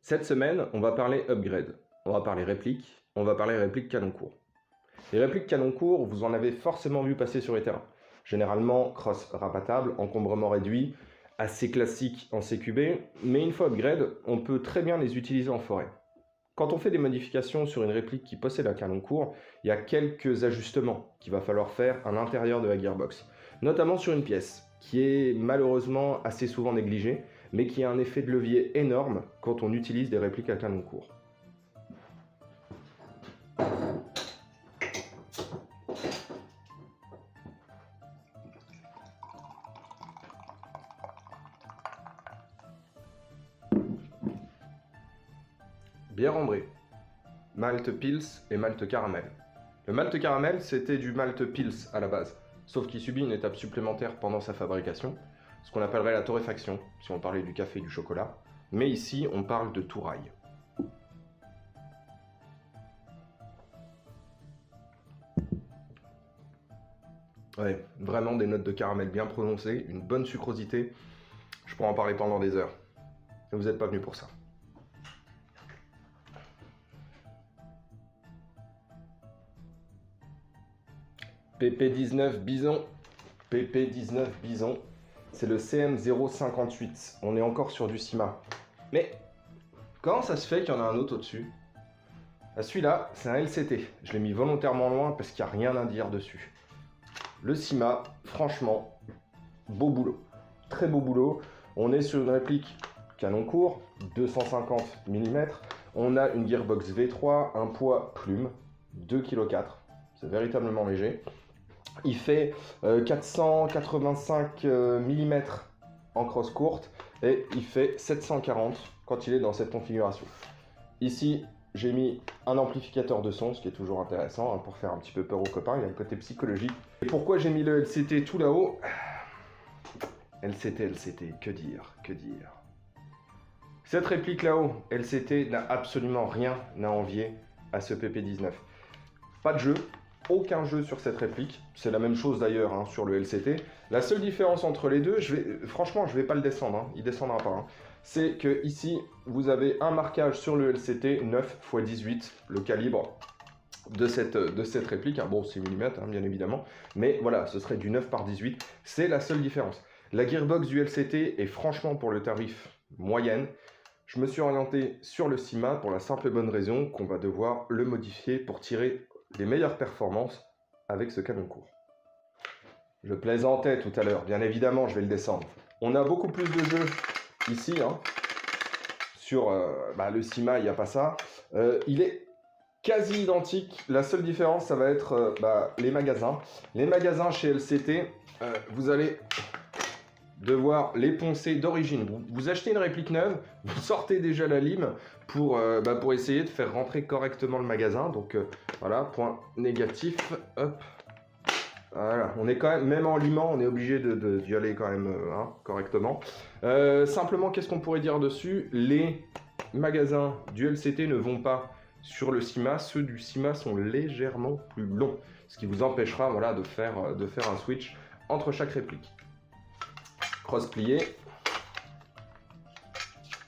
Cette semaine, on va parler upgrade, on va parler réplique, on va parler réplique canon court. Les répliques canon court, vous en avez forcément vu passer sur les terrains. Généralement, cross rabattable, encombrement réduit, assez classique en CQB, mais une fois upgrade, on peut très bien les utiliser en forêt. Quand on fait des modifications sur une réplique qui possède un canon court, il y a quelques ajustements qu'il va falloir faire à l'intérieur de la gearbox, notamment sur une pièce qui est malheureusement assez souvent négligée, mais qui a un effet de levier énorme quand on utilise des répliques à canon court. Bière ambrée, malt pils et malt caramel. Le malt caramel, c'était du malt pils à la base, sauf qu'il subit une étape supplémentaire pendant sa fabrication, ce qu'on appellerait la torréfaction, si on parlait du café et du chocolat, mais ici on parle de touraille. Ouais, vraiment des notes de caramel bien prononcées, une bonne sucrosité, je pourrais en parler pendant des heures. Et vous n'êtes pas venu pour ça. PP19 Bison, PP19 Bison, c'est le CM058, on est encore sur du CIMA. Mais comment ça se fait qu'il y en a un autre au-dessus? Celui-là, c'est un LCT, je l'ai mis volontairement loin parce qu'il n'y a rien à dire dessus. Le CIMA, franchement, beau boulot, très beau boulot. On est sur une réplique canon court, 250 mm, on a une gearbox V3, un poids plume, 2,4 kg, c'est véritablement léger. Il fait 485 mm en crosse courte et il fait 740 quand il est dans cette configuration. Ici, j'ai mis un amplificateur de son, ce qui est toujours intéressant hein, pour faire un petit peu peur aux copains, il y a le côté psychologique. Et pourquoi j'ai mis le LCT tout là-haut? LCT, que dire, que dire. Cette réplique là-haut, LCT n'a absolument rien à envier à ce PP19. Pas de jeu. Aucun jeu sur cette réplique, c'est la même chose d'ailleurs hein, sur le LCT. La seule différence entre les deux, franchement je vais pas le descendre, hein, il descendra pas. Hein. C'est que ici vous avez un marquage sur le LCT 9 x 18, le calibre de cette réplique. Hein. Bon c'est mm hein, bien évidemment, mais voilà ce serait du 9 par 18, c'est la seule différence. La gearbox du LCT est franchement pour le tarif moyenne. Je me suis orienté sur le CIMA pour la simple et bonne raison qu'on va devoir le modifier pour tirer les meilleures performances avec ce canon court. Je plaisantais tout à l'heure, bien évidemment je vais le descendre. On a beaucoup plus de jeux ici, hein. Sur le CIMA il n'y a pas ça. Il est quasi identique, la seule différence ça va être les magasins. Les magasins chez LCT, vous allez devoir les poncer d'origine. Vous achetez une réplique neuve, vous sortez déjà la lime pour essayer de faire rentrer correctement le magasin. Donc voilà, point négatif. Hop. Voilà, on est quand même en limant, on est obligé d'y aller quand même correctement. Simplement, qu'est-ce qu'on pourrait dire dessus? Les magasins du LCT ne vont pas sur le CIMA, ceux du CIMA sont légèrement plus longs, ce qui vous empêchera voilà, de faire un switch entre chaque réplique. Cross plié.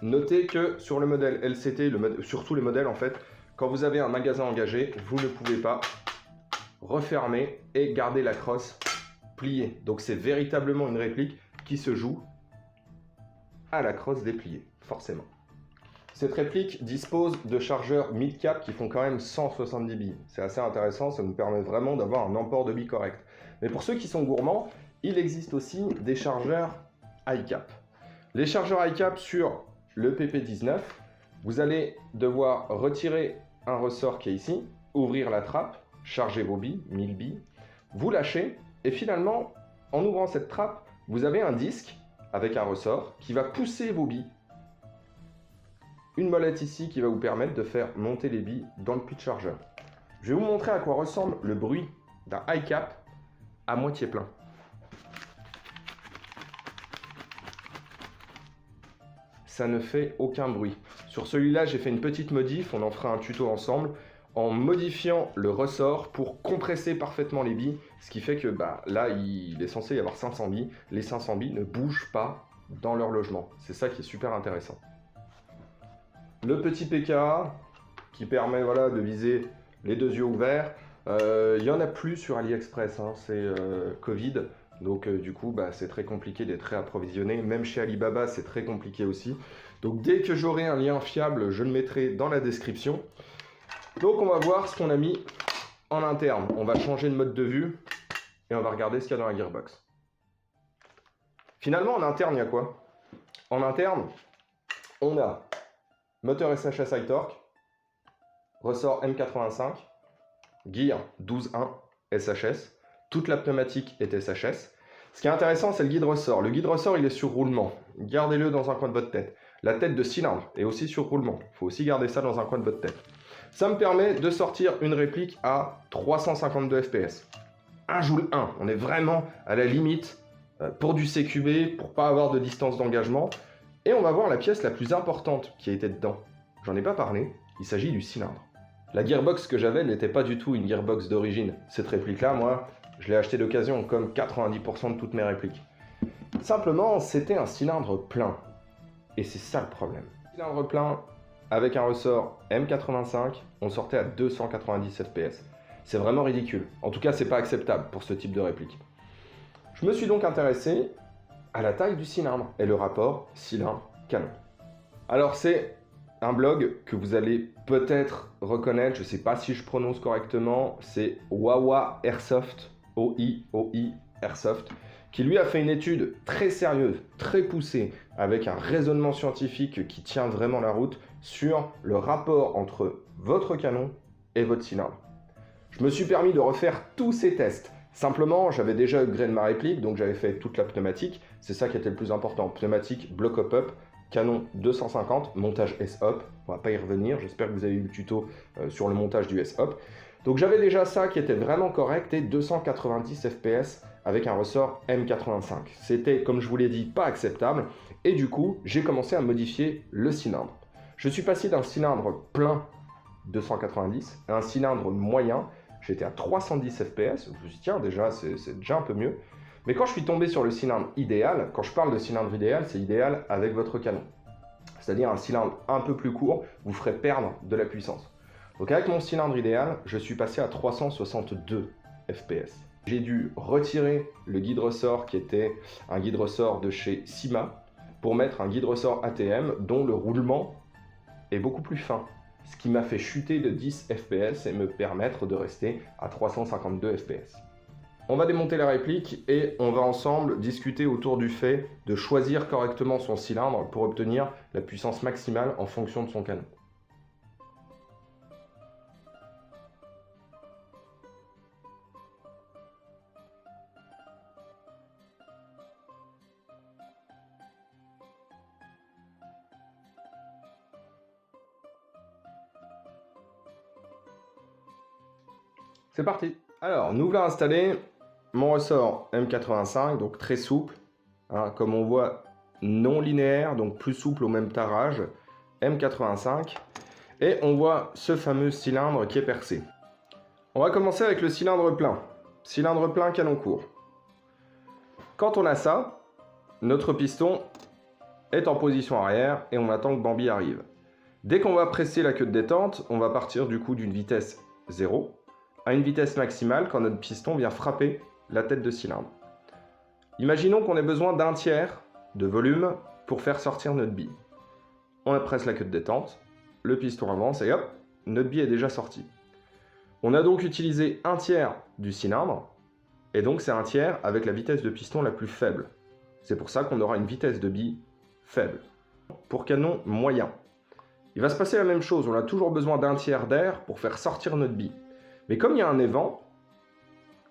Notez que sur le modèle LCT, sur tous les modèles en fait, quand vous avez un magasin engagé, vous ne pouvez pas refermer et garder la crosse pliée. Donc c'est véritablement une réplique qui se joue à la crosse dépliée, forcément. Cette réplique dispose de chargeurs mid-cap qui font quand même 170 billes. C'est assez intéressant, ça nous permet vraiment d'avoir un emport de billes correct. Mais pour ceux qui sont gourmands, il existe aussi des chargeurs high cap. Les chargeurs high cap sur le PP19, vous allez devoir retirer un ressort qui est ici, ouvrir la trappe, charger vos billes, 1000 billes, vous lâchez et finalement, en ouvrant cette trappe, vous avez un disque avec un ressort qui va pousser vos billes. Une molette ici qui va vous permettre de faire monter les billes dans le puits de chargeur. Je vais vous montrer à quoi ressemble le bruit d'un high cap à moitié plein. Ça ne fait aucun bruit. Sur celui-là, j'ai fait une petite modif, on en fera un tuto ensemble, en modifiant le ressort pour compresser parfaitement les billes, ce qui fait que là, il est censé y avoir 500 billes. Les 500 billes ne bougent pas dans leur logement. C'est ça qui est super intéressant. Le petit PKA qui permet voilà, de viser les deux yeux ouverts. Il n'y en a plus sur AliExpress, hein, c'est Covid. Donc du coup, bah, c'est très compliqué d'être réapprovisionné. Même chez Alibaba, c'est très compliqué aussi. Donc dès que j'aurai un lien fiable, je le mettrai dans la description. Donc on va voir ce qu'on a mis en interne. On va changer de mode de vue et on va regarder ce qu'il y a dans la gearbox. Finalement, en interne, il y a quoi? En interne, on a moteur SHS High Torque, ressort M85, gear 12.1 SHS, toute la pneumatique est SHS. Ce qui est intéressant, c'est le guide ressort. Le guide ressort, il est sur roulement. Gardez-le dans un coin de votre tête. La tête de cylindre est aussi sur roulement. Il faut aussi garder ça dans un coin de votre tête. Ça me permet de sortir une réplique à 352 fps. 1 joule 1. On est vraiment à la limite pour du CQB, pour pas avoir de distance d'engagement. Et on va voir la pièce la plus importante qui a été dedans. J'en ai pas parlé, il s'agit du cylindre. La gearbox que j'avais n'était pas du tout une gearbox d'origine. Cette réplique-là, moi, je l'ai achetée d'occasion, comme 90% de toutes mes répliques. Simplement, c'était un cylindre plein. Et c'est ça le problème. Cylindre plein, avec un ressort M85, on sortait à 290 fps. C'est vraiment ridicule. En tout cas, c'est pas acceptable pour ce type de réplique. Je me suis donc intéressé à la taille du cylindre et le rapport cylindre-canon. Alors c'est un blog que vous allez peut-être reconnaître, je ne sais pas si je prononce correctement, c'est Wawa Airsoft, OI Airsoft, qui lui a fait une étude très sérieuse, très poussée, avec un raisonnement scientifique qui tient vraiment la route sur le rapport entre votre canon et votre cylindre. Je me suis permis de refaire tous ces tests. Simplement, j'avais déjà upgrade ma réplique, donc j'avais fait toute la pneumatique. C'est ça qui était le plus important. Pneumatique, bloc up, canon 250, montage S-Hop. On va pas y revenir, j'espère que vous avez eu le tuto sur le montage du S-Hop. Donc j'avais déjà ça qui était vraiment correct et 290 fps avec un ressort M85. C'était, comme je vous l'ai dit, pas acceptable. Et du coup, j'ai commencé à modifier le cylindre. Je suis passé d'un cylindre plein 290 à un cylindre moyen. J'étais à 310 fps, je me suis dit tiens déjà c'est déjà un peu mieux. Mais quand je suis tombé sur le cylindre idéal, quand je parle de cylindre idéal, c'est idéal avec votre canon. C'est-à-dire un cylindre un peu plus court vous ferait perdre de la puissance. Donc avec mon cylindre idéal, je suis passé à 362 fps. J'ai dû retirer le guide ressort qui était un guide ressort de chez Syma pour mettre un guide ressort ATM dont le roulement est beaucoup plus fin. Ce qui m'a fait chuter de 10 fps et me permettre de rester à 352 fps. On va démonter la réplique et on va ensemble discuter autour du fait de choisir correctement son cylindre pour obtenir la puissance maximale en fonction de son canon. C'est parti. Alors, nous voilà installé mon ressort M85, donc très souple, hein, comme on voit non linéaire, donc plus souple au même tarage, M85, et on voit ce fameux cylindre qui est percé. On va commencer avec le cylindre plein canon court. Quand on a ça, notre piston est en position arrière et on attend que Bambi arrive. Dès qu'on va presser la queue de détente, on va partir du coup d'une vitesse 0 à une vitesse maximale quand notre piston vient frapper la tête de cylindre. Imaginons qu'on ait besoin d'un tiers de volume pour faire sortir notre bille. On presse la queue de détente, le piston avance et hop, notre bille est déjà sortie. On a donc utilisé un tiers du cylindre, et donc c'est un tiers avec la vitesse de piston la plus faible. C'est pour ça qu'on aura une vitesse de bille faible. Pour canon moyen, il va se passer la même chose, on a toujours besoin d'un tiers d'air pour faire sortir notre bille. Mais comme il y a un évent,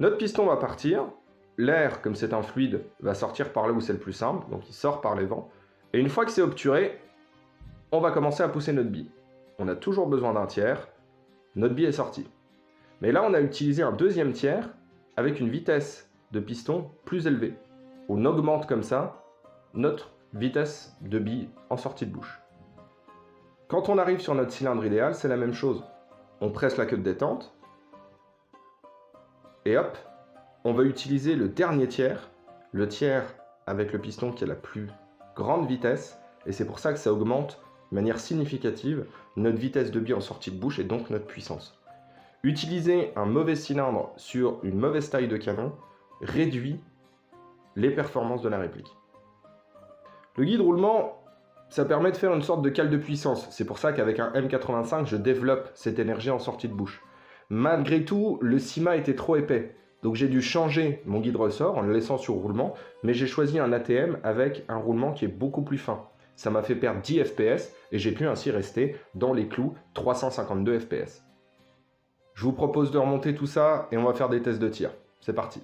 notre piston va partir, l'air, comme c'est un fluide, va sortir par là où c'est le plus simple, donc il sort par les vents, et une fois que c'est obturé, on va commencer à pousser notre bille. On a toujours besoin d'un tiers, notre bille est sortie. Mais là, on a utilisé un deuxième tiers avec une vitesse de piston plus élevée. On augmente comme ça notre vitesse de bille en sortie de bouche. Quand on arrive sur notre cylindre idéal, c'est la même chose. On presse la queue de détente, et hop, on va utiliser le dernier tiers, le tiers avec le piston qui a la plus grande vitesse, et c'est pour ça que ça augmente de manière significative notre vitesse de bille en sortie de bouche et donc notre puissance. Utiliser un mauvais cylindre sur une mauvaise taille de canon réduit les performances de la réplique. Le guide roulement, ça permet de faire une sorte de cale de puissance. C'est pour ça qu'avec un M85, je développe cette énergie en sortie de bouche. Malgré tout, le CIMA était trop épais. Donc j'ai dû changer mon guide ressort en le laissant sur roulement, mais j'ai choisi un ATM avec un roulement qui est beaucoup plus fin. Ça m'a fait perdre 10 FPS et j'ai pu ainsi rester dans les clous 352 FPS. Je vous propose de remonter tout ça et on va faire des tests de tir. C'est parti.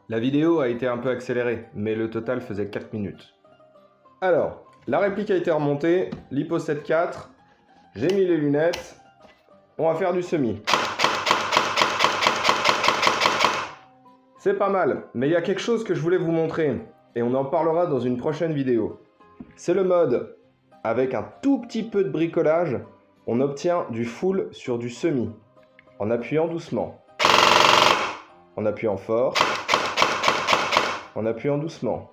La vidéo a été un peu accélérée, mais le total faisait 4 minutes. Alors, la réplique a été remontée, l'hypo 7.4, j'ai mis les lunettes, on va faire du semi. C'est pas mal, mais il y a quelque chose que je voulais vous montrer, et on en parlera dans une prochaine vidéo. C'est le mode, avec un tout petit peu de bricolage, on obtient du full sur du semi, en appuyant doucement, en appuyant fort, en appuyant doucement.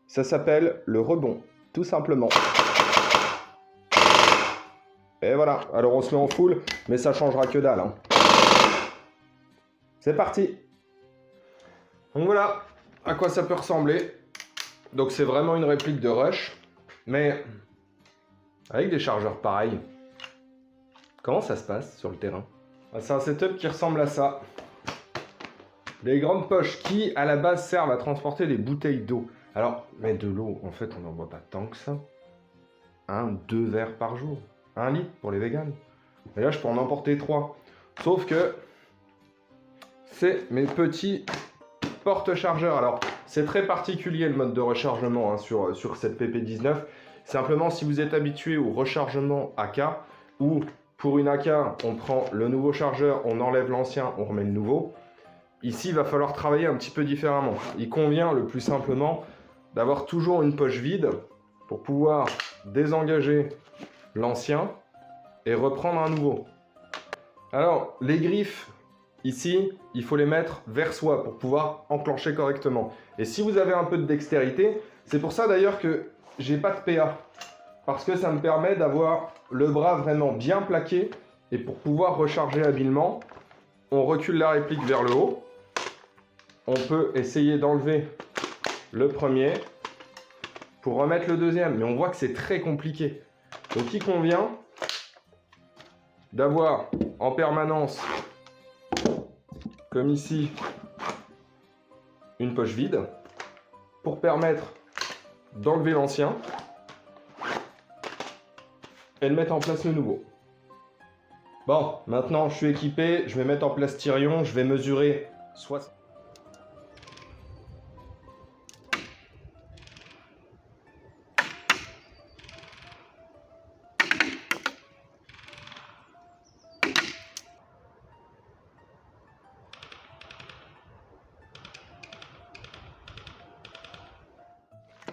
Ça s'appelle le rebond, tout simplement. Et voilà, alors on se met en full, mais ça changera que dalle. C'est parti. Donc voilà à quoi ça peut ressembler. Donc c'est vraiment une réplique de rush, mais avec des chargeurs pareils. Comment ça se passe sur le terrain? C'est un setup qui ressemble à ça. Les grandes poches qui, à la base, servent à transporter des bouteilles d'eau. Alors, mais de l'eau, en fait, on n'en boit pas tant que ça. 2 verres par jour. 1 litre pour les véganes. Et là, je peux en emporter 3. Sauf que c'est mes petits porte-chargeurs. Alors, c'est très particulier le mode de rechargement sur cette PP19. Simplement, si vous êtes habitué au rechargement AK, où pour une AK, on prend le nouveau chargeur, on enlève l'ancien, on remet le nouveau. Ici, il va falloir travailler un petit peu différemment. Il convient le plus simplement d'avoir toujours une poche vide pour pouvoir désengager l'ancien et reprendre un nouveau. Alors, les griffes, ici, il faut les mettre vers soi pour pouvoir enclencher correctement. Et si vous avez un peu de dextérité, c'est pour ça d'ailleurs que j'ai pas de PA. Parce que ça me permet d'avoir le bras vraiment bien plaqué et pour pouvoir recharger habilement, on recule la réplique vers le haut. On peut essayer d'enlever le premier pour remettre le deuxième. Mais on voit que c'est très compliqué. Donc il convient d'avoir en permanence, comme ici, une poche vide pour permettre d'enlever l'ancien et de mettre en place le nouveau. Bon, maintenant je suis équipé, je vais mettre en place Tyrion, je vais mesurer 60.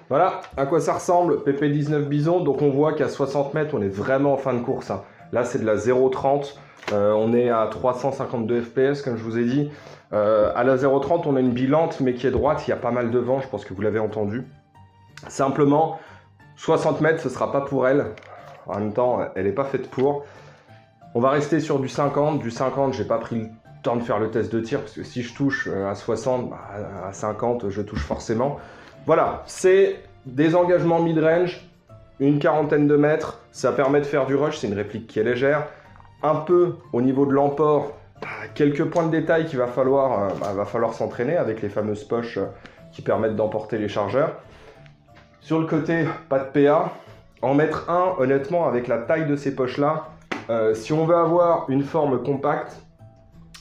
Voilà à quoi ça ressemble, PP19 Bison. Donc on voit qu'à 60 mètres, on est vraiment en fin de course. Là, c'est de la 0,30. On est à 352 FPS, comme je vous ai dit. À la 0,30, on a une bilante, mais qui est droite. Il y a pas mal de vent, je pense que vous l'avez entendu. Simplement, 60 mètres, ce ne sera pas pour elle. En même temps, elle n'est pas faite pour. On va rester sur du 50. Du 50, j'ai pas pris le temps de faire le test de tir, parce que si je touche à 60, bah, à 50, je touche forcément. Voilà, c'est des engagements mid-range, une quarantaine de mètres, ça permet de faire du rush, c'est une réplique qui est légère. Un peu au niveau de l'emport, quelques points de détail qu'il va falloir s'entraîner avec les fameuses poches qui permettent d'emporter les chargeurs. Sur le côté, pas de PA. En mettre un, honnêtement, avec la taille de ces poches-là, Si on veut avoir une forme compacte,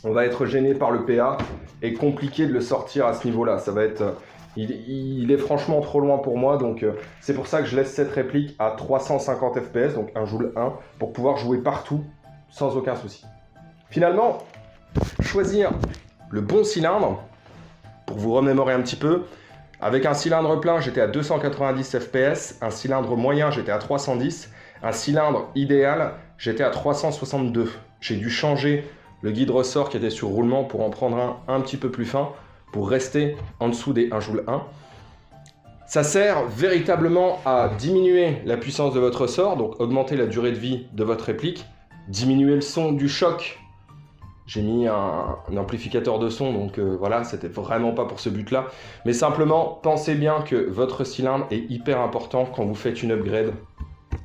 on va être gêné par le PA et compliqué de le sortir à ce niveau-là. Ça va être, il est franchement trop loin pour moi, donc c'est pour ça que je laisse cette réplique à 350 fps, donc 1 joule 1, pour pouvoir jouer partout sans aucun souci. Finalement, choisir le bon cylindre, pour vous remémorer un petit peu, avec un cylindre plein, j'étais à 290 fps, un cylindre moyen, j'étais à 310, un cylindre idéal, j'étais à 362. J'ai dû changer le guide ressort qui était sur roulement pour en prendre un petit peu plus fin, pour rester en dessous des 1 joule 1. Ça sert véritablement à diminuer la puissance de votre ressort, donc augmenter la durée de vie de votre réplique, diminuer le son du choc. J'ai mis un amplificateur de son, donc voilà, c'était vraiment pas pour ce but-là. Mais simplement, pensez bien que votre cylindre est hyper important quand vous faites une upgrade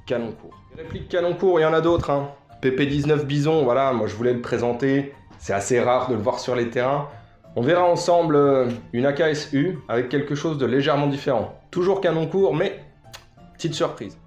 canon court. Les répliques canon court, il y en a d'autres, hein. PP19 Bison, voilà, moi je voulais le présenter. C'est assez rare de le voir sur les terrains. On verra ensemble une AKSU avec quelque chose de légèrement différent. Toujours canon court, mais petite surprise.